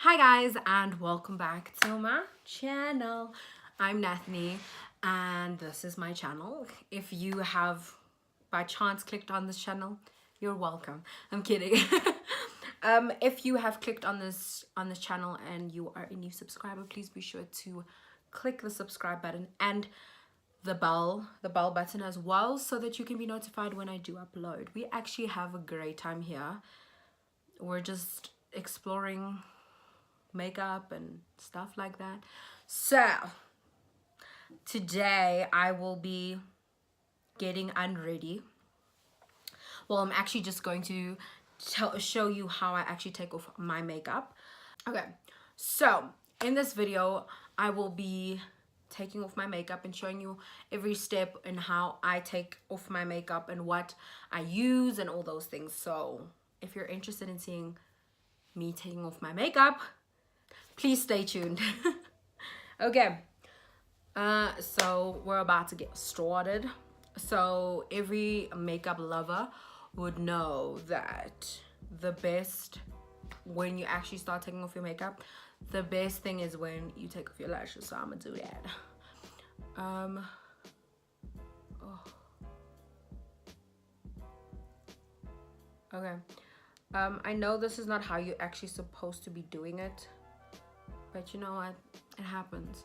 Hi guys, and welcome back to my channel. I'm Nathanie and this is my channel. If you have by chance clicked on this channel, you're welcome. I'm kidding. If you have clicked on this channel and you are a new subscriber, please be sure to click the subscribe button and the bell button as well, so that you can be notified when I do upload. We actually have a great time here. We're just exploring makeup and stuff like that. So today I will be getting unready. Well, I'm actually just going to show you how I actually take off my makeup. Okay, so in this video I will be taking off my makeup and showing you every step in how I take off my makeup and what I use and all those things. So if you're interested in seeing me taking off my makeup, please stay tuned. Okay, so we're about to get started. So every makeup lover would know that the best, when you actually start taking off your makeup, the best thing is when you take off your lashes. So I'm gonna do that. Okay, I know this is not how you're actually supposed to be doing it, but you know what, it happens.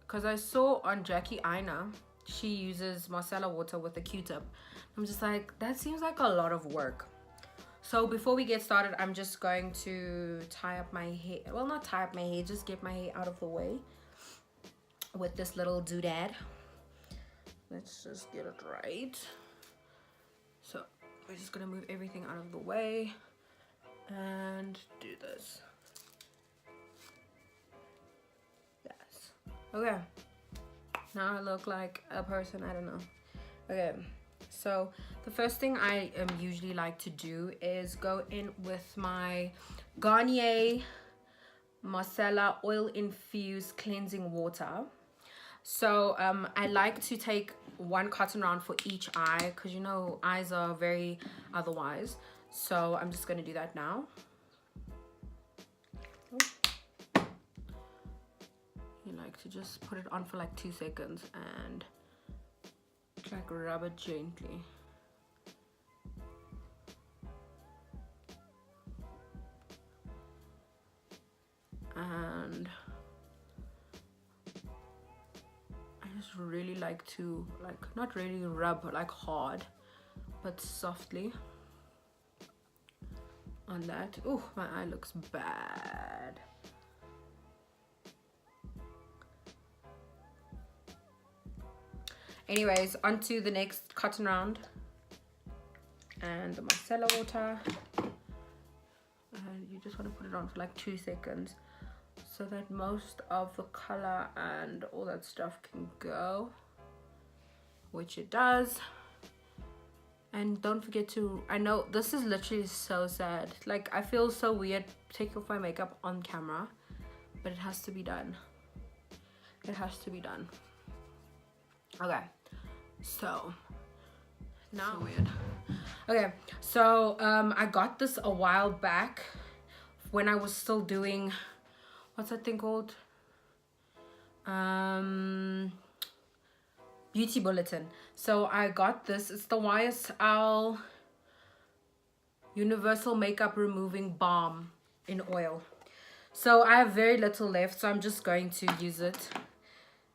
Because I saw on Jackie Aina, she uses micellar water with a Q-tip. I'm just like, that seems like a lot of work. So before we get started, I'm just going to tie up my hair. Well, not tie up my hair, just get my hair out of the way with this little doodad. Let's just get it right. So we're just gonna move everything out of the way and do this. Yes. Okay. Now I look like a person, I don't know. Okay, so the first thing I usually like to do is go in with my Ganier Micellar Oil Infused Cleansing Water. So I like to take one cotton round for each eye, because you know eyes are very otherwise. So I'm just gonna do that now. You like to just put it on for like 2 seconds and like rub it gently. And I just really like to, like, not really rub like hard, but softly on that. Oh, my eye looks bad. Anyways, onto the next cotton round and the micellar water. And you just want to put it on for like 2 seconds so that most of the color and all that stuff can go, which it does. And don't forget to, I know this is literally so sad, like I feel so weird taking off my makeup on camera, but it has to be done. It has to be done. Okay, so now weird. Okay, so I got this a while back when I was still doing, what's that thing called? Beauty Bulletin. So I got this. It's the YSL Universal Makeup Removing Balm in oil. So I have very little left, so I'm just going to use it.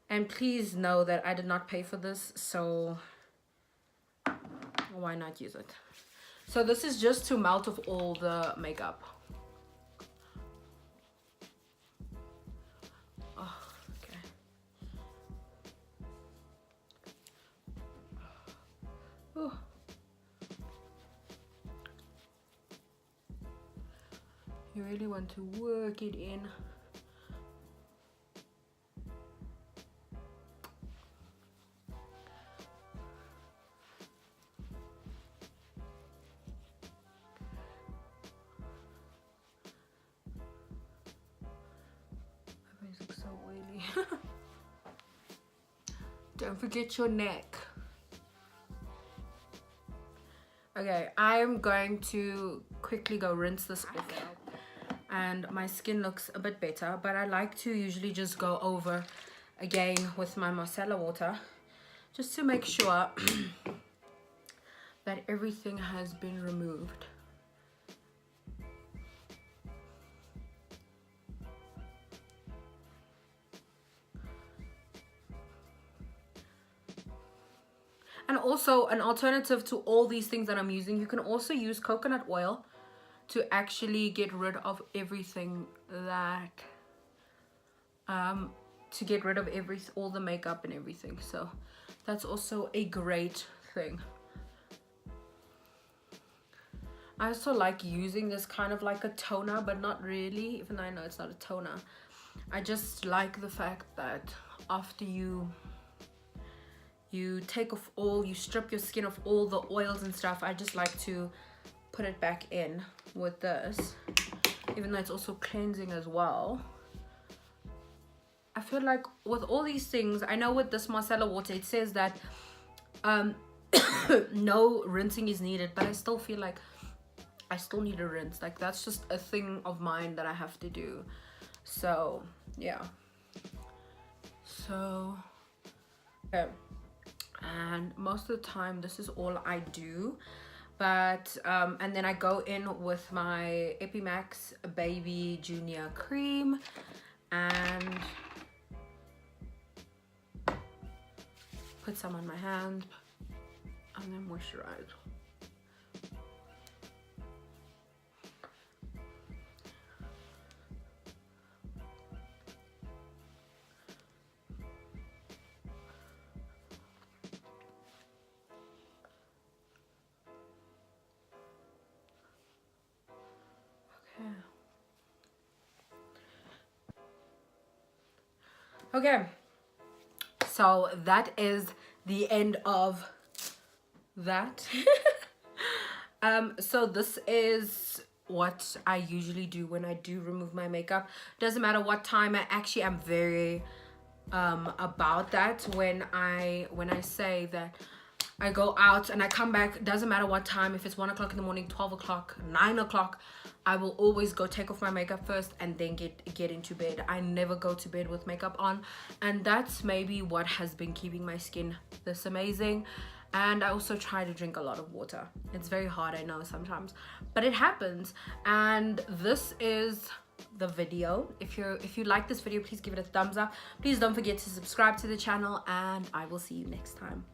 And please know that I did not pay for this, so why not use it? So this is just to melt off all the makeup. Oh, okay. Oh. You really want to work it in. So oily. Don't forget your neck. Okay, I am going to quickly go rinse this off. and my skin looks a bit better. But I like to usually just go over again with my micellar water just to make sure that everything has been removed. And also, an alternative to all these things that I'm using, you can also use coconut oil to actually get rid of everything that to get rid of all the makeup and everything. So that's also a great thing. I also like using this kind of like a toner, but not really, even though I know it's not a toner. I just like the fact that after you take off you strip your skin of all the oils and stuff, I just like to put it back in with this, even though it's also cleansing as well. I feel like with all these things, I know with this micellar water it says that no rinsing is needed, but I still feel like I still need a rinse. Like, that's just a thing of mine that I have to do. So yeah, so okay. And most of the time this is all I do. But and then I go in with my Epimax Baby Junior Cream and put some on my hand and then moisturize. Okay, so that is the end of that. So this is what I usually do when I do remove my makeup. Doesn't matter what time. I actually am very about that when I say that I go out and I come back, doesn't matter what time, if it's 1 o'clock in the morning, 12 o'clock, 9 o'clock, I will always go take off my makeup first and then get into bed. I never go to bed with makeup on, and that's maybe what has been keeping my skin this amazing. And I also try to drink a lot of water. It's very hard, I know, sometimes, but it happens. And this is the video. If you like this video, please give it a thumbs up. Please don't forget to subscribe to the channel, and I will see you next time.